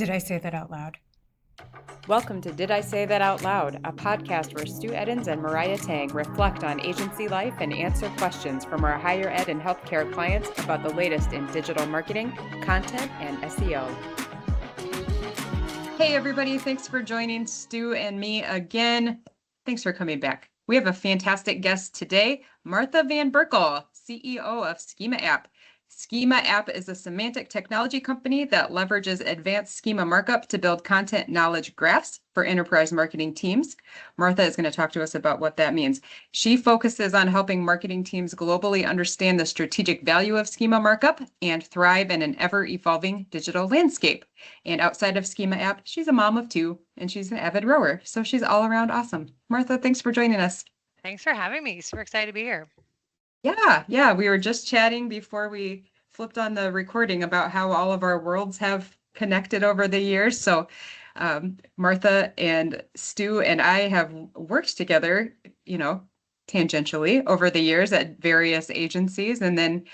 Did I say that out loud? Welcome to Did I Say That Out Loud, a podcast where Stu Eddins and Mariah Tang reflect on agency life and answer questions from our higher ed and healthcare clients about the latest in digital marketing, content, and SEO. Hey everybody, thanks for joining Stu and me again. Thanks for coming back. We have a fantastic guest today, Martha Van Berkel, CEO of Schema App. Schema App is a semantic technology company that leverages advanced schema markup to build content knowledge graphs for enterprise marketing teams. Martha is going to talk to us about what that means. She focuses on helping marketing teams globally understand the strategic value of schema markup and thrive in an ever-evolving digital landscape. And outside of Schema App, she's a mom of two and she's an avid rower, so she's all around awesome. Martha, thanks for joining us. Thanks for having me. Super excited to be here. Yeah. We were just chatting before we flipped on the recording about how all of our worlds have connected over the years. So Martha and Stu and I have worked together, tangentially over the years at various agencies. And then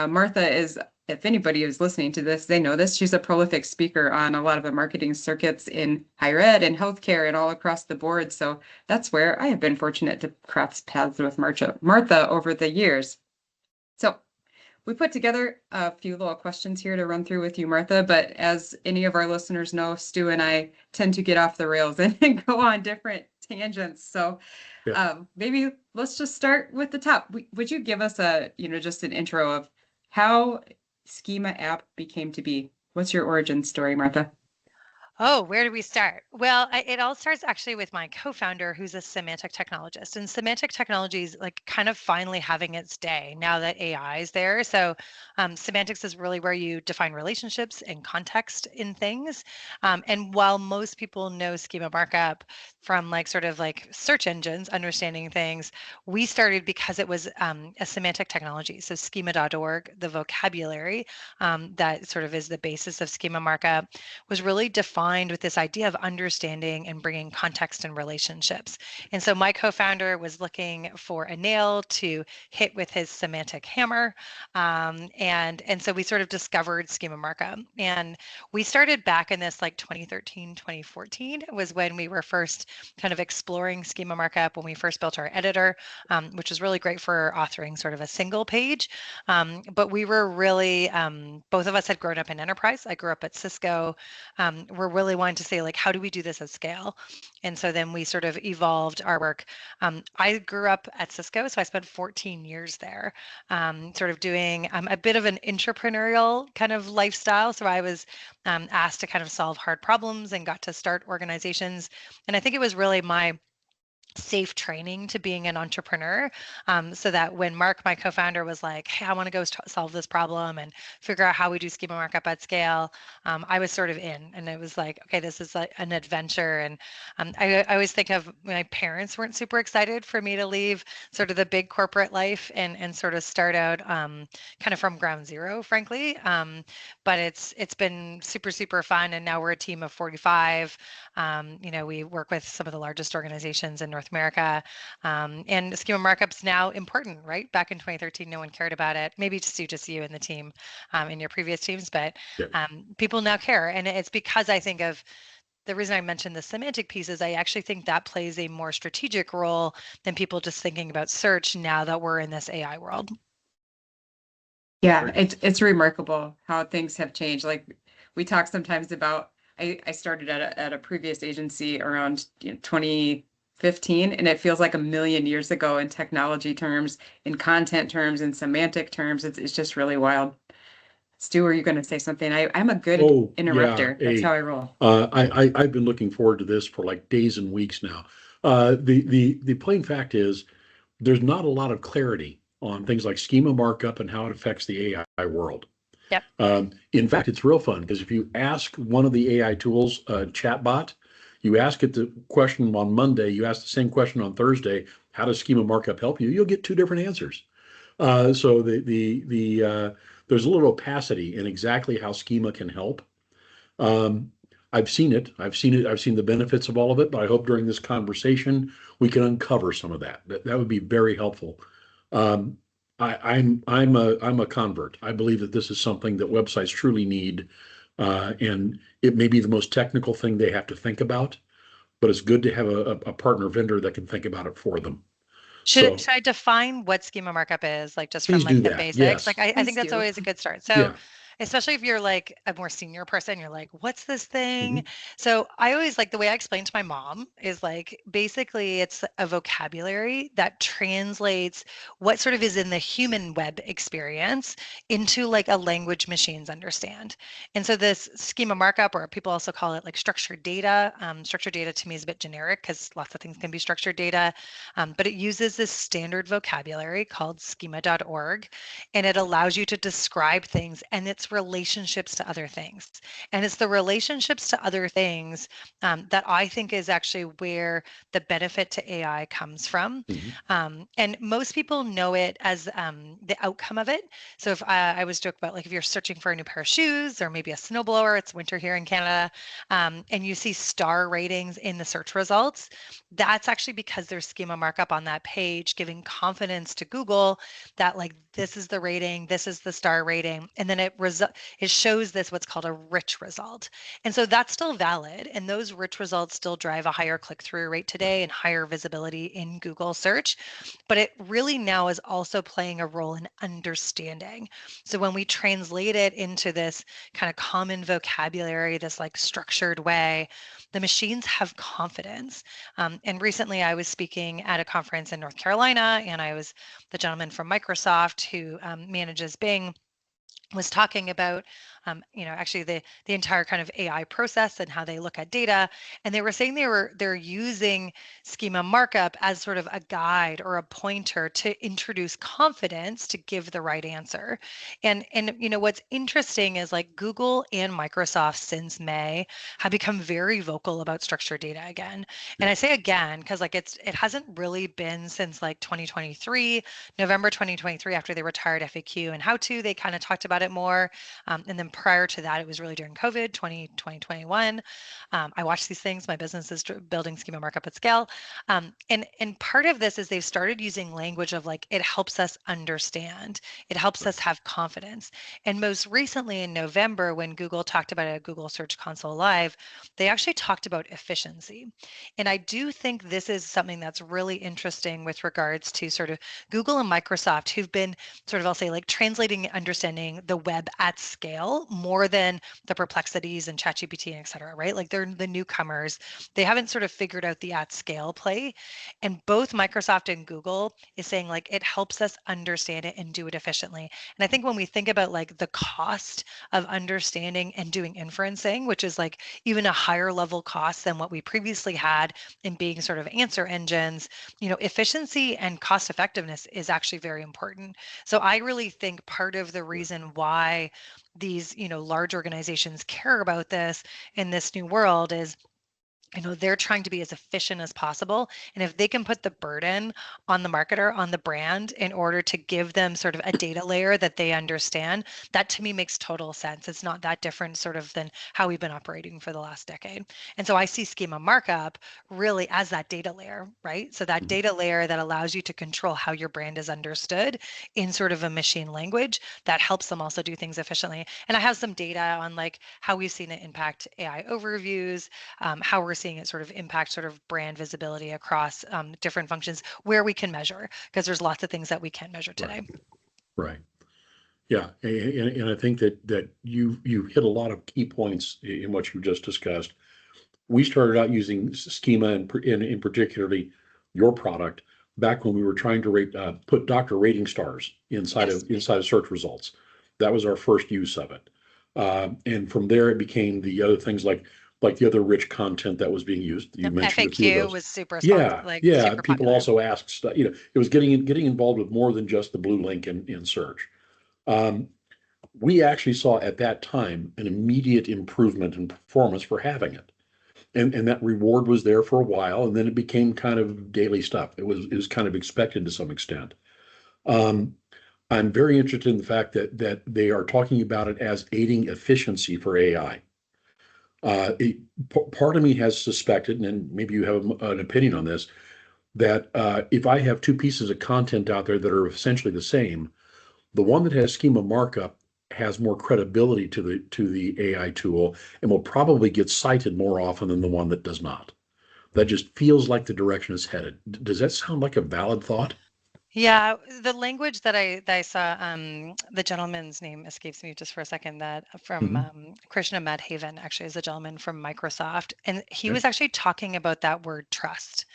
Martha is, if anybody is listening to this, they know this. She's a prolific speaker on a lot of the marketing circuits in higher ed and healthcare and all across the board. So that's where I have been fortunate to cross paths with Martha over the years. So we put together a few little questions here to run through with you, Martha, but as any of our listeners know, Stu and I tend to get off the rails and go on different tangents. So maybe let's just start with the top. Would you give us just an intro of how Schema App became to be? What's your origin story, Martha? Oh, where do we start? Well, it all starts actually with my co-founder, who's a semantic technologist, and semantic technology is like kind of finally having its day now that AI is there. So semantics is really where you define relationships and context in things. And while most people know schema markup from sort of search engines, understanding things, we started because it was a semantic technology. So schema.org, the vocabulary that sort of is the basis of schema markup, was really defined with this idea of understanding and bringing context and relationships. And so my co-founder was looking for a nail to hit with his semantic hammer. And so we sort of discovered schema markup. And we started back in this 2013, 2014 was when we were first kind of exploring schema markup, when we first built our editor, which was really great for authoring sort of a single page. But we were really, both of us had grown up in enterprise. I grew up at Cisco. We're really wanting to say, how do we do this at scale? And so then we sort of evolved our work. I grew up at Cisco, so I spent 14 years there, sort of doing a bit of an entrepreneurial kind of lifestyle. So I was asked to kind of solve hard problems and got to start organizations. And I think it was really my safe training to being an entrepreneur, so that when Mark, my co-founder, was like, hey, I want to go solve this problem and figure out how we do schema markup at scale, I was sort of in, and it was like, okay, this is an adventure. And I always think of my parents weren't super excited for me to leave sort of the big corporate life and sort of start out kind of from ground zero, frankly. But it's been super, super fun. And now we're a team of 45. We work with some of the largest organizations in North America, and schema markup's now important, right? Back in 2013, no one cared about it. Maybe just you and the team in your previous teams, but people now care. And it's because I think of the reason I mentioned the semantic piece is I actually think that plays a more strategic role than people just thinking about search now that we're in this AI world. Yeah, it's remarkable how things have changed. We talk sometimes about, I started at a previous agency around 2015, and it feels like a million years ago in technology terms, in content terms, in semantic terms. It's just really wild. Stu, are you going to say something? I'm a good interrupter. Yeah, That's how I roll. I've been looking forward to this for days and weeks now. The plain fact is there's not a lot of clarity on things like schema markup and how it affects the AI world. Yep. In fact, it's real fun because if you ask one of the AI tools, chatbot, you ask it the question on Monday, you ask the same question on Thursday, how does schema markup help you? You'll get two different answers. So there's a little opacity in exactly how schema can help. I've seen it. I've seen the benefits of all of it, but I hope during this conversation we can uncover some of that. That would be very helpful. I'm a convert. I believe that this is something that websites truly need. And it may be the most technical thing they have to think about, but it's good to have a partner vendor that can think about it for them. Should So I define what schema markup is, like just from please do like the that. basics? Like Yes. I think Please that's do. always a good start. So Yeah. especially if you're like a more senior person, you're like, what's this thing? Mhm. So I always like the way I explain to my mom is like basically it's a vocabulary that translates what sort of is in the human web experience into like a language machines understand. And so this schema markup, or people also call it like structured data. Structured data to me is a bit generic because lots of things can be structured data, but it uses this standard vocabulary called schema.org, and it allows you to describe things and its relationships to other things. And it's the relationships to other things that I think is actually where the benefit to AI comes from. Mhm. And most people know it as the outcome of it. So if I was joking about like if you're searching for a new pair of shoes or maybe a snowblower, it's winter here in Canada, and you see star ratings in the search results, that's actually because there's schema markup on that page, giving confidence to Google that like this is the rating, this is the star rating, and then it shows this what's called a rich result. And so that's still valid, and those rich results still drive a higher click-through rate Right. today and higher visibility in Google search. But it really now is also playing a role in understanding. So when we translate it into this kind of common vocabulary, this like structured way, the machines have confidence. And recently I was speaking at a conference in North Carolina, and I was the gentleman from Microsoft who manages Bing was talking about actually the entire kind of AI process and how they look at data, and they were saying they're using schema markup as sort of a guide or a pointer to introduce confidence to give the right answer. And what's interesting is like Google and Microsoft since May have become very vocal about structured data again. And I say again because like it hasn't really been since like 2023, November 2023, after they retired FAQ and how to, they kind of talked about it more. And then prior to that, it was really during COVID, 2021. I watch these things. My business is building schema markup at scale. And part of this is they've started using language of like, it helps us understand. It helps us have confidence. And most recently in November, when Google talked about it at Google Search Console Live, they actually talked about efficiency. And I do think this is something that's really interesting with regards to sort of Google and Microsoft, who've been sort of, I'll say, like translating and understanding the web at scale more than the perplexities and ChatGPT, et cetera, right? Like they're the newcomers. They haven't sort of figured out the at scale play. And both Microsoft and Google is saying like it helps us understand it and do it efficiently. And I think when we think about like the cost of understanding and doing inferencing, which is like even a higher level cost than what we previously had in being sort of answer engines, efficiency and cost effectiveness is actually very important. So I really think part of the reason why these, large organizations care about this in this new world is they're trying to be as efficient as possible. And if they can put the burden on the marketer, on the brand, in order to give them sort of a data layer that they understand, that to me makes total sense. It's not that different sort of than how we've been operating for the last decade. And so I see schema markup really as that data layer, right? So that Mhm. data layer that allows you to control how your brand is understood in sort of a machine language that helps them also do things efficiently. And I have some data on like how we've seen it impact AI overviews, how we're seeing it sort of impact sort of brand visibility across different functions where we can measure, because there's lots of things that we can't measure Right. today. Right. Yeah. And I think that you hit a lot of key points in what you just discussed. We started out using schema and in particularly your product back when we were trying to put doctor rating stars Yes. inside of search results. That was our first use of it. And from there, it became the other things like the other rich content that was being used. You Yep. mentioned a few of FAQ those. was super Yeah, like yeah. super People popular. also asked stuff. It was getting involved with more than just the blue link in search. Um, we actually saw at that time an immediate improvement in performance for having it. And that reward was there for a while, and then it became kind of daily stuff. It was kind of expected to some extent. Um, I'm very interested in the fact that they are talking about it as aiding efficiency for AI. Part of me has suspected, and maybe you have an opinion on this, that if I have two pieces of content out there that are essentially the same, the one that has schema markup has more credibility to the AI tool and will probably get cited more often than the one that does not. That just feels like the direction it's headed. Does that sound like a valid thought? Yeah, the language that I saw, the gentleman's name escapes me just for a second, that from Mhm. Krishna Madhavan actually is a gentleman from Microsoft, and he Okay. was actually talking about that word trust.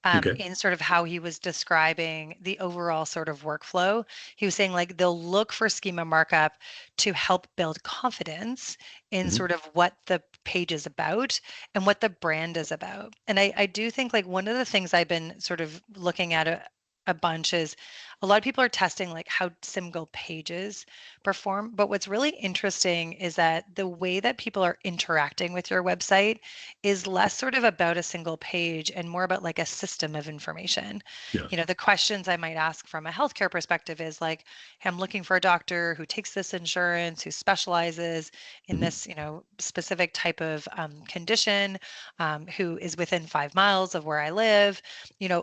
Okay. In sort of how he was describing the overall sort of workflow. He was saying like they'll look for schema markup to help build confidence in Mhm. sort of what the page is about and what the brand is about. And I do think like one of the things I've been sort of looking at a bunch is a lot of people are testing like how single pages perform. But what's really interesting is that the way that people are interacting with your website is less sort of about a single page and more about like a system of information. Yes. You know, the questions I might ask from a healthcare perspective is like, "Hey, I'm looking for a doctor who takes this insurance, who specializes in Mhm. this, specific type of condition, who is within 5 miles of where I live."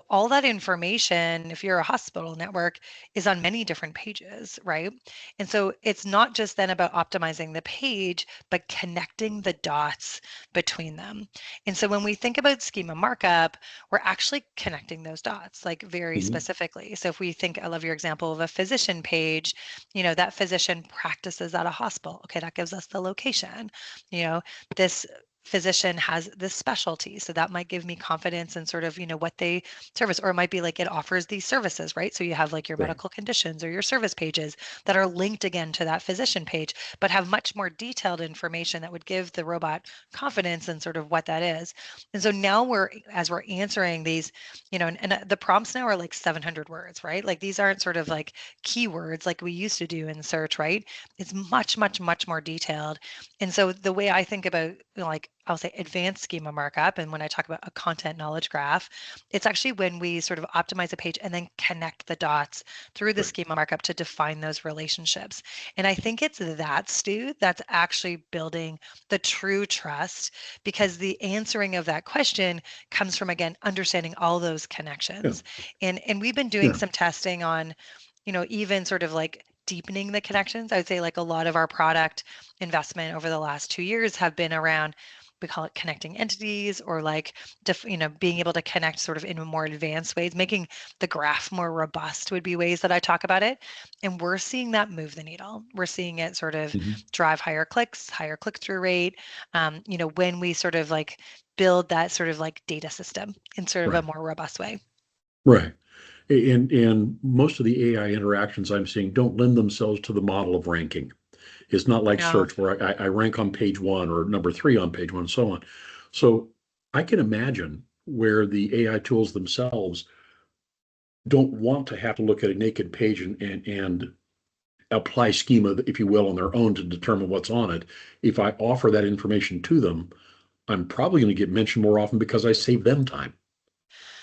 All that information, if you're a hospital network, is on many different pages, right? And so it's not just then about optimizing the page, but connecting the dots between them. And so when we think about schema markup, we're actually connecting those dots like very Mhm. specifically. So if we think, I love your example of a physician page, that physician practices at a hospital. Okay, that gives us the location. You know, this physician has this specialty. So that might give me confidence in sort of, what they service, or it might be like it offers these services, right? So you have like your Right. medical conditions or your service pages that are linked again to that physician page, but have much more detailed information that would give the robot confidence in sort of what that is. And so now as we're answering these, and the prompts now are like 700 words, right? Like these aren't sort of like keywords like we used to do in search, right? It's much, much, much more detailed. And so the way I think about, like, I'll say advanced schema markup, and when I talk about a content knowledge graph, it's actually when we sort of optimize a page and then connect the dots through the Right. schema markup to define those relationships. And I think it's that, Stu, that's actually building the true trust, because the answering of that question comes from, again, understanding all those Yeah. connections. And we've been doing Yeah. some testing on, even sort of like deepening the connections. I would say like a lot of our product investment over the last 2 years have been around, we call it connecting entities, or like being able to connect sort of in more advanced ways, making the graph more robust would be ways that I talk about it. And we're seeing that move the needle. We're seeing it sort of Mhm. drive higher clicks, higher click-through rate, when we sort of like build that sort of like data system in sort of a Right. more robust way. Right. And most of the AI interactions I'm seeing don't lend themselves to the model of ranking. It's not like No. search where I rank on page one or number three on page one and so on. So I can imagine where the AI tools themselves don't want to have to look at a naked page and apply schema, if you will, on their own to determine what's on it. If I offer that information to them, I'm probably going to get mentioned more often because I save them time.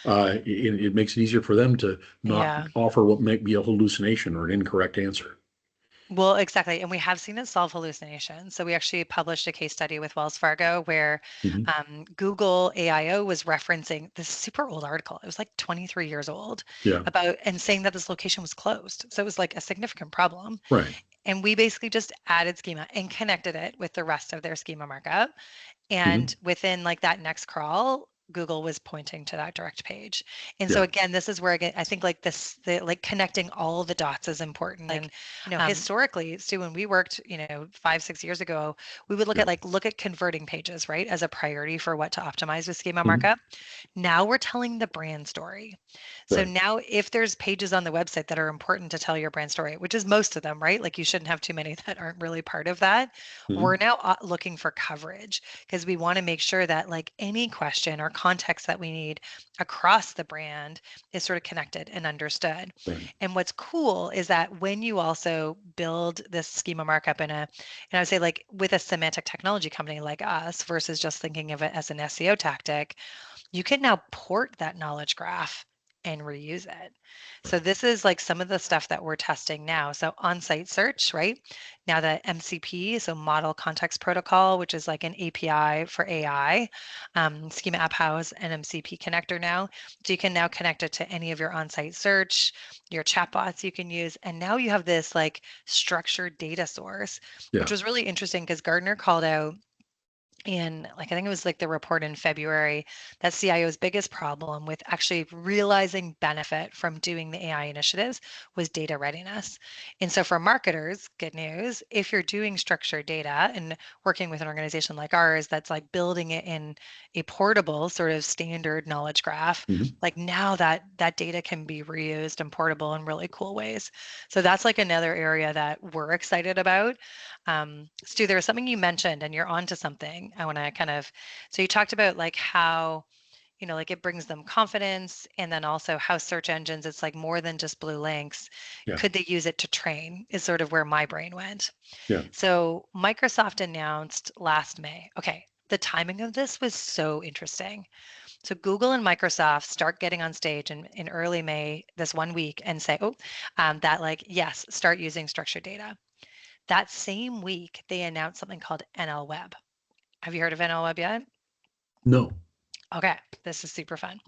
It makes it easier for them to not Yeah. offer what might be a hallucination or an incorrect answer. Well, exactly. And we have seen it solve hallucinations. So we actually published a case study with Wells Fargo where Mhm. Google AIO was referencing this super old article. It was like 23 years old, Yeah, about and saying that this location was closed. So it was like a significant problem. right. And we basically just added schema and connected it with the rest of their schema markup. Mhm. And within like that next crawl, Google was pointing to that direct page. And so Yeah. again, this is where again, I think like the like connecting all the dots is important. And historically, Stu, when we worked, 5, 6 years ago, we would Yeah. look at converting pages, right, as a priority for what to optimize with schema Mhm. markup. Now we're telling the brand story. So Right. now if there's pages on the website that are important to tell your brand story, which is most of them, right? Like you shouldn't have too many that aren't really part of that. We're Mhm. now looking for coverage because we want to make sure that like any question or context that we need across the brand is sort of connected and understood. Right. And what's cool is that when you also build this schema markup and I would say like with a semantic technology company like us versus just thinking of it as an SEO tactic, you can now port that knowledge graph and reuse it. So this is like some of the stuff that we're testing now. So on-site search, right? Now the MCP, so Model Context Protocol, which is like an API for AI. Schema App has an MCP connector now. So you can now connect it to any of your on-site search, your chatbots you can use. And now you have this like structured data source, which was really interesting because Gartner called out in like I think it was like the report in February that CIO's biggest problem with actually realizing benefit from doing the AI initiatives was data readiness. And so for marketers, good news, if you're doing structured data and working with an organization like ours that's like building it in a portable sort of standard knowledge graph, like now that data can be reused and portable in really cool ways. So that's like another area that we're excited about. Stu, there was something you mentioned and you're onto something. I want to kind of, so you talked about like how, like it brings them confidence and then also how search engines, it's like more than just blue links. Yeah. Could they use it to train is sort of where my brain went. Yeah. So Microsoft announced last May, okay, the timing of this was so interesting. So Google and Microsoft start getting on stage in early May, this 1 week, and say, that like, yes, start using structured data. That same week, they announced something called NL Web. Have you heard of NL Web yet? No. Okay, this is super fun.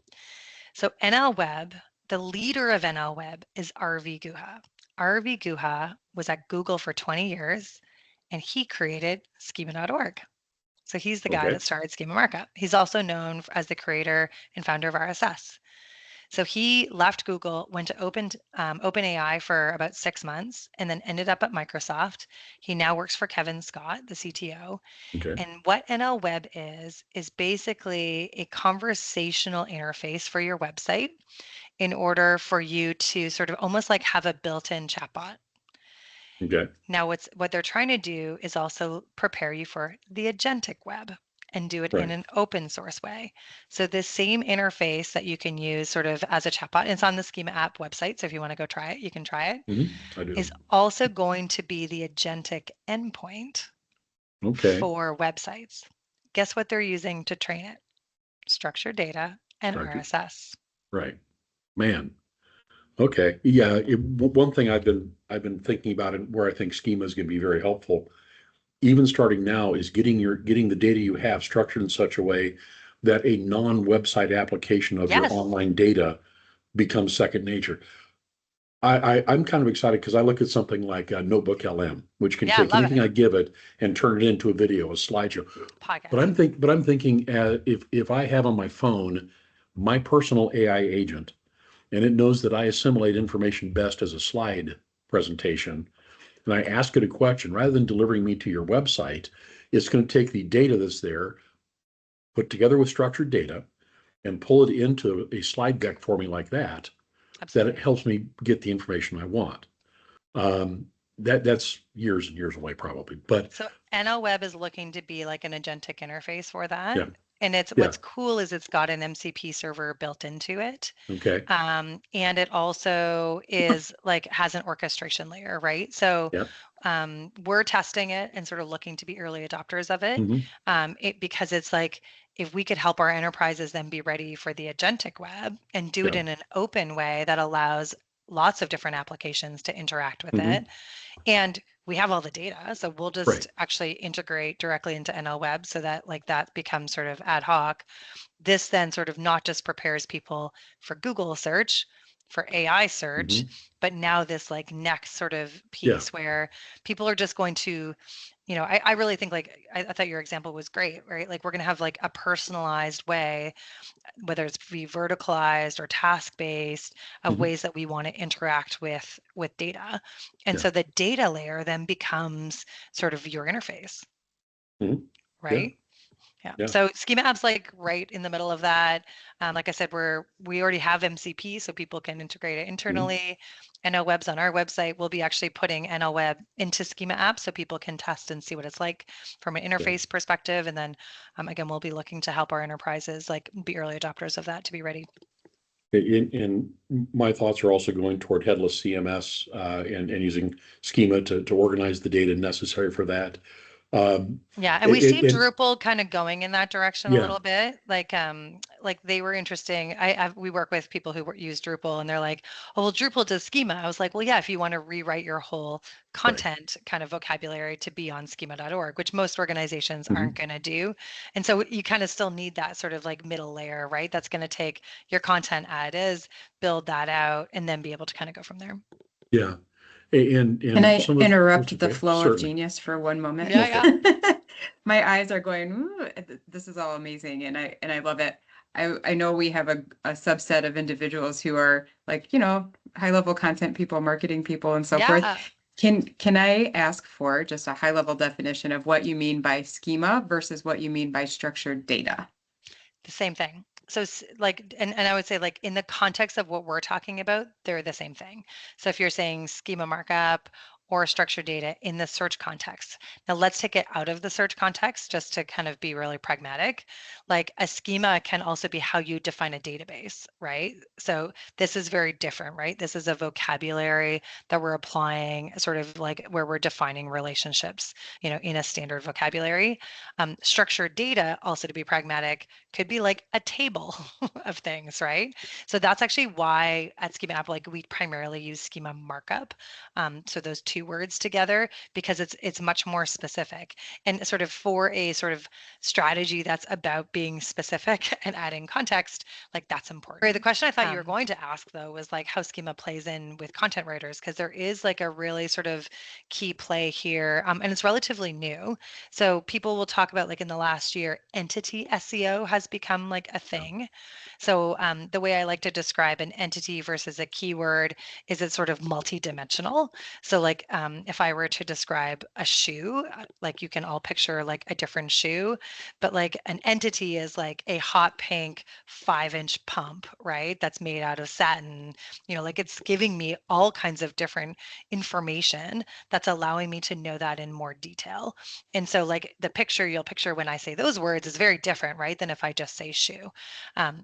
So NL Web, the leader of NL Web is RV Guha. RV Guha was at Google for 20 years, and he created schema.org. So he's the guy that started Schema Markup. He's also known as the creator and founder of RSS. So he left Google, went to OpenAI for about 6 months, and then ended up at Microsoft. He now works for Kevin Scott, the CTO. Okay. And what NL Web is basically a conversational interface for your website in order for you to sort of almost like have a built-in chatbot. Okay. Now, what they're trying to do is also prepare you for the agentic web and do it in an open source way. So this same interface that you can use sort of as a chatbot, it's on the Schema App website. So if you want to go try it, you can try it. I do. Is also going to be the agentic endpoint for websites. Guess what they're using to train it? Structured data and RSS. Right. Man. Okay. Yeah. One thing I've been thinking about and where I think schema is going to be very helpful, even starting now, is getting the data you have structured in such a way that a non-website application of your online data becomes second nature. I'm kind of excited because I look at something like Notebook LM, which can take anything I give it and turn it into a video, a slideshow. Podcast. But I'm thinking if I have on my phone my personal AI agent, and it knows that I assimilate information best as a slide presentation, and I ask it a question, rather than delivering me to your website, it's going to take the data that's there, put together with structured data, and pull it into a slide deck for me like that. Absolutely. That it helps me get the information I want. That's years and years away probably, but so NL Web is looking to be like an agentic interface for that. Yeah. And what's cool is it's got an MCP server built into it. Okay. And it also is like has an orchestration layer, right? So we're testing it and sort of looking to be early adopters of it. Because it's like if we could help our enterprises then be ready for the agentic web and do it in an open way that allows lots of different applications to interact with it. And we have all the data, so we'll just actually integrate directly into NL Web so that like that becomes sort of ad hoc. This then sort of not just prepares people for Google search, for AI search, but now this like next sort of piece where people are just going to, I really think like I thought your example was great, right? Like we're going to have like a personalized way, whether it's be verticalized or task-based, of ways that we want to interact with data. And so the data layer then becomes sort of your interface, right? Yeah. So Schema App's like right in the middle of that. Like I said, we already have MCP, so people can integrate it internally. NL Web's on our website. We'll be actually putting NL Web into Schema App so people can test and see what it's like from an interface perspective. And then again, we'll be looking to help our enterprises like be early adopters of that to be ready. And my thoughts are also going toward headless CMS and using schema to organize the data necessary for that. Yeah, and we see it Drupal kind of going in that direction a yeah, little bit. Like they were interesting. We work with people who use Drupal, and they're like, "Oh, well, Drupal does schema." I was like, "Well, yeah, if you want to rewrite your whole right. content kind of vocabulary to be on schema.org, which most organizations aren't Mhm. going to do, and so you kind of still need that sort of like middle layer, right? That's going to take your content as is, build that out, and then be able to kind of go from there. Yeah. Can And I some of it's interrupt the okay, flow of certainly. genius for one moment? Yeah, Okay. yeah. My eyes are going, "Ooh, this is all amazing," and I love it. I know we have a subset of individuals who are like, high level content people, marketing people, and so forth. Yeah. Can I ask for just a high level definition of what you mean by schema versus what you mean by structured data? The same thing. So like, and I would say like in the context of what we're talking about, they're the same thing. So if you're saying schema markup or structured data in the search context, now let's take it out of the search context just to kind of be really pragmatic. Like a schema can also be how you define a database, right? So this is very different, right? This is a vocabulary that we're applying sort of like where we're defining relationships, in a standard vocabulary. Structured data, also to be pragmatic, could be like a table of things, right? So that's actually why at Schema App, like we primarily use Schema Markup. So those two words together, because it's much more specific and sort of for a sort of strategy that's about being specific and adding context, like that's important. The question I thought you were going to ask though was like how Schema plays in with content writers, because there is like a really sort of key play here, and it's relatively new. So people will talk about like in the last year, entity SEO has become like a thing. So the way I like to describe an entity versus a keyword is it's sort of multi-dimensional. So like if I were to describe a shoe, like you can all picture like a different shoe, but like an entity is like a hot pink 5-inch pump, right? That's made out of satin, like it's giving me all kinds of different information that's allowing me to know that in more detail. And so like the picture you'll picture when I say those words is very different, right, than if I just say shoe.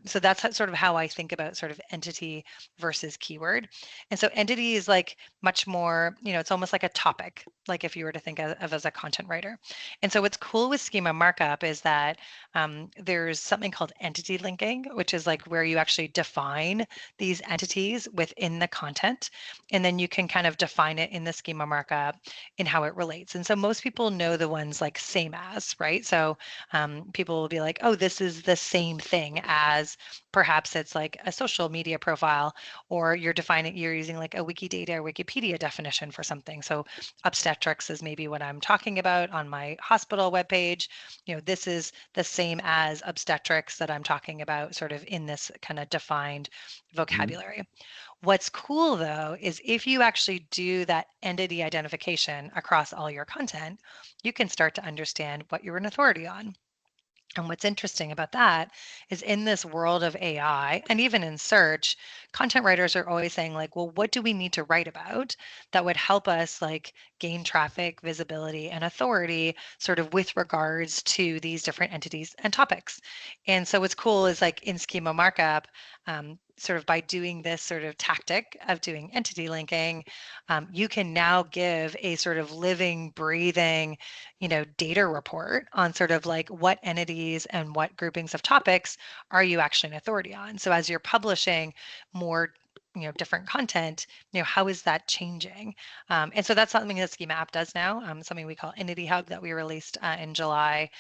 So that's sort of how I think about sort of entity versus keyword. And so entity is like much more, it's almost like a topic, like if you were to think of as a content writer. And so what's cool with schema markup is that there's something called entity linking, which is like where you actually define these entities within the content. And then you can kind of define it in the schema markup in how it relates. And so most people know the ones like same as, right? So people will be like, oh, this is the same thing as perhaps it's like a social media profile, or you're using like a Wikidata or Wikipedia definition for something. So obstetrics is maybe what I'm talking about on my hospital webpage. This is the same as obstetrics that I'm talking about sort of in this kind of defined vocabulary. What's cool though is if you actually do that entity identification across all your content, you can start to understand what you're an authority on. And what's interesting about that is in this world of AI and even in search, content writers are always saying like, well, what do we need to write about that would help us like gain traffic, visibility, and authority sort of with regards to these different entities and topics. And so what's cool is like in schema markup, sort of by doing this sort of tactic of doing entity linking, you can now give a sort of living, breathing, data report on sort of like what entities and what groupings of topics are you actually an authority on. So as you're publishing more different content, how is that changing? And so that's something that Schema App does now, something we call Entity Hub that we released in July,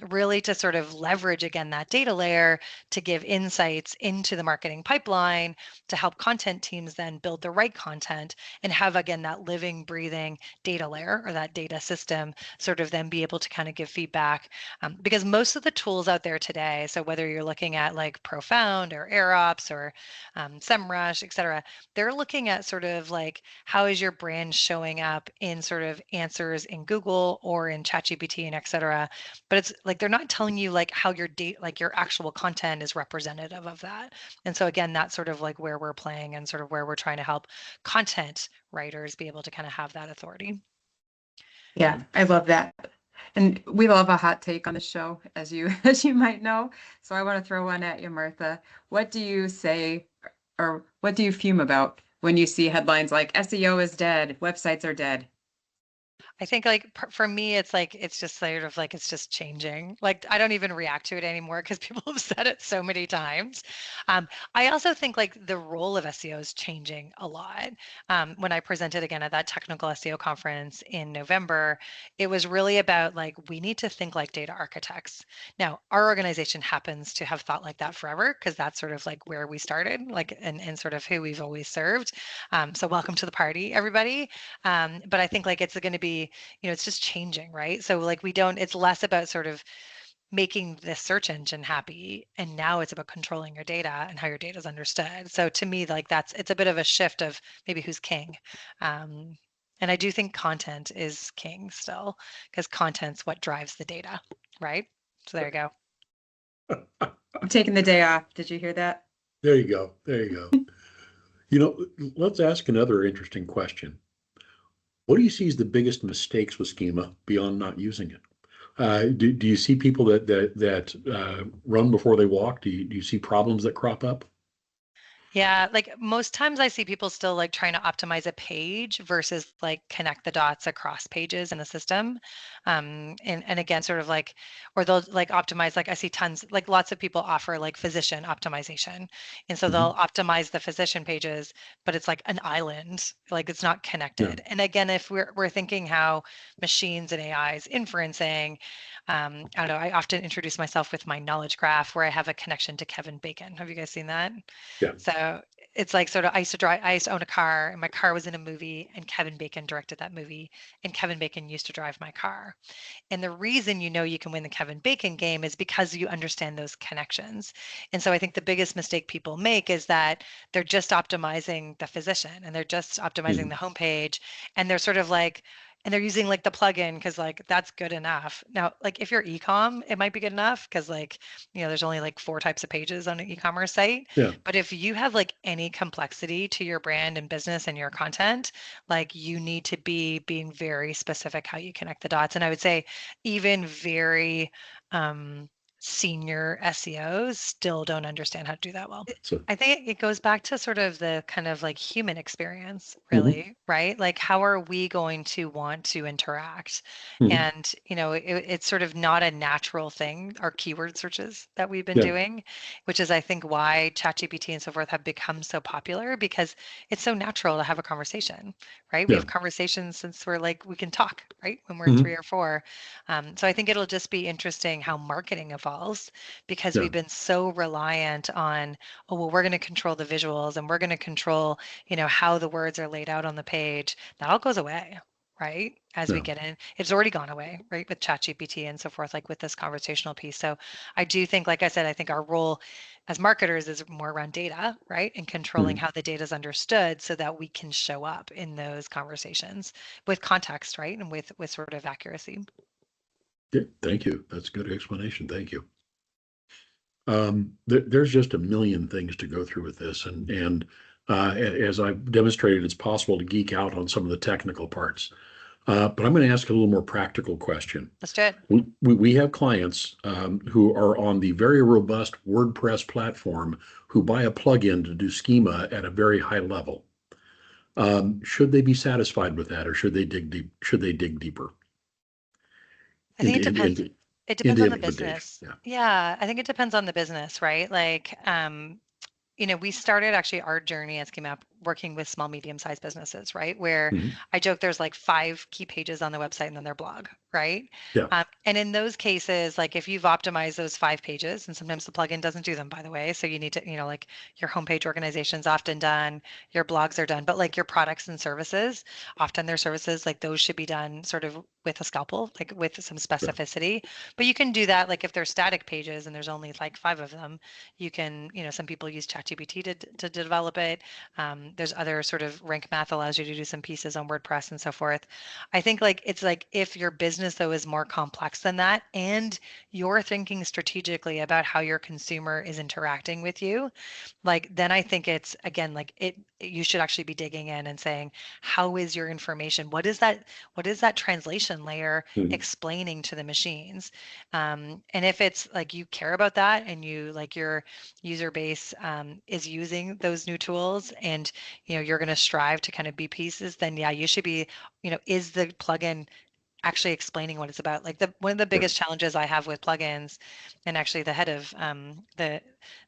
really to sort of leverage again that data layer to give insights into the marketing pipeline to help content teams then build the right content and have again that living, breathing data layer or that data system sort of then be able to kind of give feedback, because most of the tools out there today, so whether you're looking at like Profound or AirOps or SEMrush, et cetera, they're looking at sort of like how is your brand showing up in sort of answers in Google or in ChatGPT and et cetera. But it's like they're not telling you like how your date, like your actual content is representative of that. And so again, that's sort of like where we're playing and sort of where we're trying to help content writers be able to kind of have that authority. Yeah, I love that. And we love a hot take on the show, as you as you might know. So I want to throw one at you, Martha. What do you say or what do you fume about when you see headlines like SEO is dead, websites are dead? I think like for me, it's like it's just sort of like it's just changing. Like I don't even react to it anymore because people have said it so many times. I also think like the role of SEO is changing a lot. When I presented again at that technical SEO conference in November, it was really about like we need to think like data architects. Now, our organization happens to have thought like that forever because that's sort of like where we started, like and sort of who we've always served. So welcome to the party, everybody. But I think like it's going to be, it's just changing, right? So like we don't, it's less about sort of making the search engine happy, and now it's about controlling your data and how your data is understood. So to me, like it's a bit of a shift of maybe who's king. Um, and I do think content is king still, because content's what drives the data, right? So there you go. I'm taking the day off. Did you hear that? There you go. There you go. Let's ask another interesting question. What do you see as the biggest mistakes with schema beyond not using it? Do you see people that run before they walk? Do you see problems that crop up? Yeah, like most times I see people still like trying to optimize a page versus like connect the dots across pages in a system. And again, sort of like, or they'll like optimize, like I see tons, like lots of people offer like physician optimization. And so Mhm. they'll optimize the physician pages, but it's like an island, like it's not Yeah. connected. And again, if we're thinking how machines and AIs inferencing, I don't know, I often introduce myself with my knowledge graph where I have a connection to Kevin Bacon. Have you guys seen that? Yeah. So it's like sort of I used to own a car and my car was in a movie and Kevin Bacon directed that movie and Kevin Bacon used to drive my car. And the reason you can win the Kevin Bacon game is because you understand those connections. And so I think the biggest mistake people make is that they're just optimizing the physician and they're just optimizing Mhm. the homepage and they're sort of like and they're using like the plugin because like that's good enough. Now, like if you're ecom, it might be good enough because like, there's only like 4 types of pages on an e-commerce site. Yeah. But if you have like any complexity to your brand and business and your content, like you need to be being very specific how you connect the dots. And I would say even very um, senior SEOs still don't understand how to do that well. So, I think it goes back to sort of the kind of like human experience, mhm. really, right? Like, how are we going to want to interact? Mhm. And, it's sort of not a natural thing, our keyword searches that we've been Yeah. doing, which is, I think, why ChatGPT and so forth have become so popular because it's so natural to have a conversation, right? We Yeah. have conversations since we're like, we can talk, right? When we're Mhm. 3 or 4. So I think it'll just be interesting how marketing evolves because Yeah. we've been so reliant on, oh, well, we're going to control the visuals and we're going to control, how the words are laid out on the page. That all goes away, right? As we Yeah. get in, it's already gone away, right? With ChatGPT and so forth, like with this conversational piece. So I do think, like I said, I think our role as marketers is more around data, right? And controlling Mhm. how the data is understood so that we can show up in those conversations with context, right? And with sort of accuracy. Yeah. Thank you. That's a good explanation. Thank you. There's just a million things to go through with this, and as I've demonstrated, it's possible to geek out on some of the technical parts. But I'm going to ask a little more practical question. Let's do it. We have clients who are on the very robust WordPress platform who buy a plugin to do schema at a very high level. Should they be satisfied with that, or should they dig deep? Should they dig deeper I think into it depends. into It depends into on the implementation? business. Yeah. Yeah, I think it depends on the business, right? Like, we started actually our journey at Schema App working with small, medium-sized businesses, right? Where Mhm. I joke there's like 5 key pages on the website and then their blog, right? Yeah. And in those cases, like if you've optimized those 5 pages, and sometimes the plugin doesn't do them, by the way, so you need to, like your homepage organization's often done, your blogs are done, but like your products and services, often their services, like those should be done sort of with a scalpel, like with some Yeah. specificity. But you can do that, like if they're static pages and there's only like 5 of them, you can, some people use ChatGPT to develop it. There's other sort of rank math allows you to do some pieces on WordPress and so forth. I think like it's like if your business though is more complex than that and you're thinking strategically about how your consumer is interacting with you, like then I think it's again like you should actually be digging in and saying, how is your information, what is that translation layer Mhm. explaining to the machines? And if it's like you care about that and you like your user base is using those new tools and you're going to strive to kind of be pieces, then yeah, you should be, is the plugin actually explaining what it's about. Like one of the biggest challenges I have with plugins, and actually the head of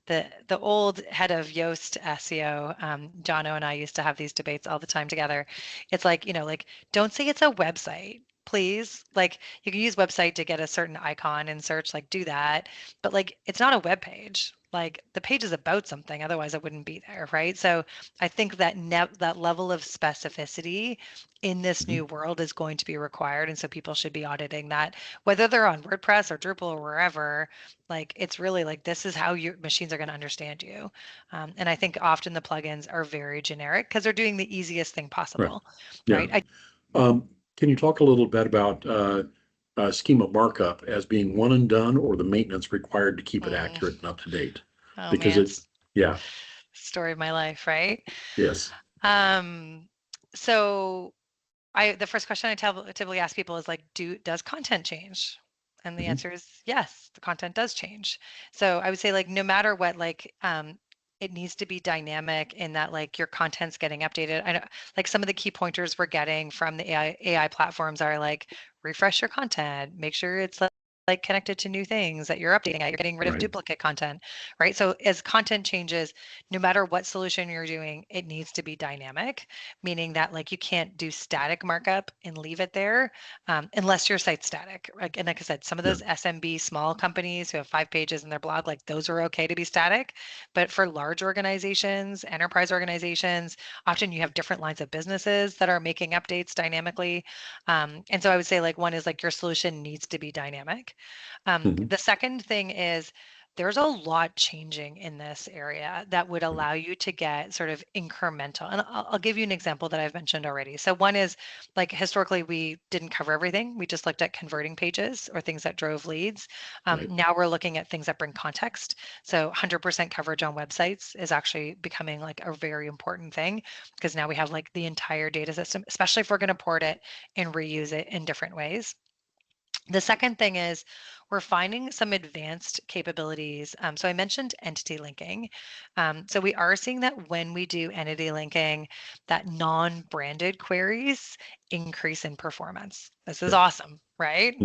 the old head of Yoast SEO, Jono and I used to have these debates all the time together. It's like, like don't say it's a website. Please, like you can use website to get a certain icon in search, like do that, but like it's not a web page. Like the page is about something, otherwise it wouldn't be there, right? So I think that that level of specificity in this new world is going to be required. And so people should be auditing that, whether they're on WordPress or Drupal or wherever. Like it's really like this is how your machines are going to understand you. And I think often the plugins are very generic because they're doing the easiest thing possible, Yeah. right? Can you talk a little bit about schema markup as being one and done, or the maintenance required to keep it accurate and up to date? Oh Because man, it's, yeah, story of my life, right? yes, So the first question I typically ask people is like, does content change? And the answer is yes, the content does change. So I would say like no matter what, like it needs to be dynamic in that like your content's getting updated. I know like some of the key pointers we're getting from the AI platforms are like refresh your content, make sure it's like connected to new things that you're updating, you're getting rid of duplicate content, right? So as content changes, no matter what solution you're doing, it needs to be dynamic, meaning that like you can't do static markup and leave it there unless your site's static. And like I said, some of those SMB small companies who have 5 pages in their blog, like those are okay to be static. But for large organizations, enterprise organizations, often you have different lines of businesses that are making updates dynamically. And so I would say like one is like your solution needs to be dynamic. The second thing is there's a lot changing in this area that would allow you to get sort of incremental. And I'll give you an example that I've mentioned already. So one is like historically, we didn't cover everything. We just looked at converting pages or things that drove leads. Now we're looking at things that bring context. So 100% coverage on websites is actually becoming like a very important thing because now we have like the entire data system, especially if we're going to port it and reuse it in different ways. The second thing is we're finding some advanced capabilities. So I mentioned entity linking. So we are seeing that when we do entity linking, that non-branded queries increase in performance. This is awesome, right?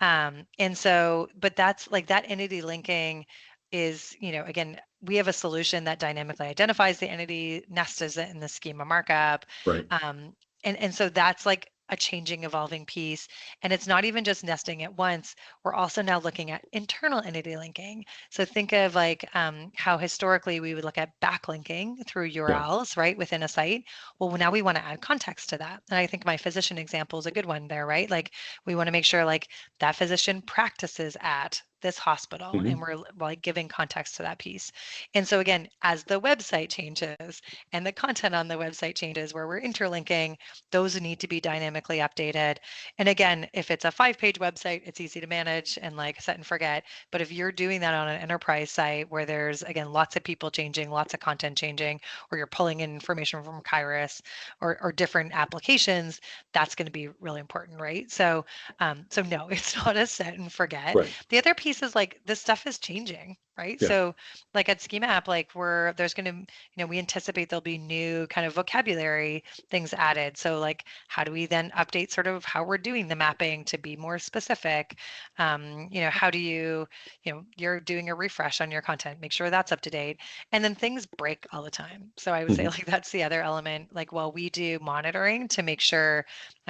And so, but that's like that entity linking is, again, we have a solution that dynamically identifies the entity, nests it in the schema markup. And so that's like a changing, evolving piece. And it's not even just nesting at once. We're also now looking at internal entity linking. So think of like how historically we would look at backlinking through URLs, right, within a site. Well, now we want to add context to that. And I think my physician example is a good one there, right? Like we want to make sure like that physician practices at this hospital and we're like giving context to that piece. And so again, as the website changes and the content on the website changes where we're interlinking, those need to be dynamically updated. And again, if it's a 5-page website, it's easy to manage and like set and forget. But if you're doing that on an enterprise site where there's, again, lots of people changing, lots of content changing, or you're pulling in information from Kairos or different applications, that's going to be really important, right? So no, it's not a set and forget. The other piece is like this stuff is changing, right? So like at Schema App, like there's going to, we anticipate there'll be new kind of vocabulary things added. So like, how do we then update sort of how we're doing the mapping to be more specific? How do you're doing a refresh on your content, make sure that's up to date. And then things break all the time. So I would say like that's the other element. Like while we do monitoring to make sure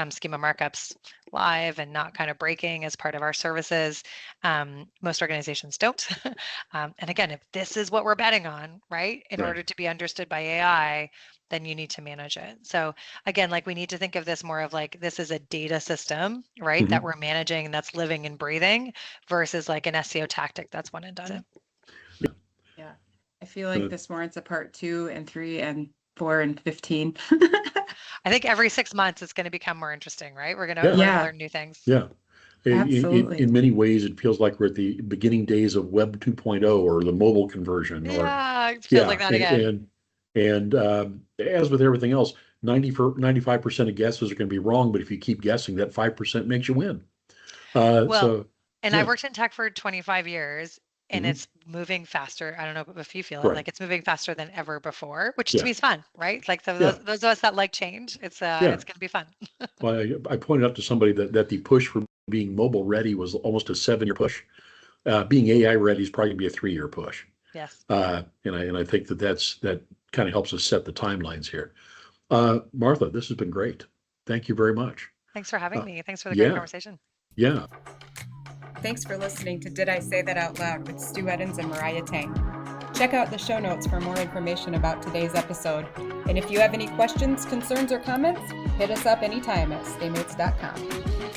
schema markups live and not kind of breaking as part of our services, most organizations don't. And again, if this is what we're betting on, right, in order to be understood by AI, then you need to manage it. So again, like we need to think of this more of like this is a data system, right, that we're managing and that's living and breathing versus like an SEO tactic that's one and done. Yeah, I feel like this warrants a part 2 and 3 and 4 and 15. I think every 6 months it's going to become more interesting, right? We're going to learn new things. Yeah. Absolutely. In many ways, it feels like we're at the beginning days of Web 2.0 or the mobile conversion. Yeah, it feels like that again. And as with everything else, 95% of guesses are going to be wrong, but if you keep guessing, that 5% makes you win. Well, and I've worked in tech for 25 years. and Mhm. it's moving faster. I don't know if you feel it, Right. like it's moving faster than ever before, which to Yeah. me is fun, right? Like Yeah. those of us that like change, it's Yeah. going to be fun. Well, I pointed out to somebody that the push for being mobile ready was almost a 7-year push. Being AI ready is probably gonna be a 3-year push. Yes. And I think that kind of helps us set the timelines here. Martha, this has been great. Thank you very much. Thanks for having Uh, me. Thanks for the great yeah, conversation. yeah. Thanks for listening to Did I Say That Out Loud with Stu Eddins and Mariah Tang. Check out the show notes for more information about today's episode. And if you have any questions, concerns, or comments, hit us up anytime at staymates.com.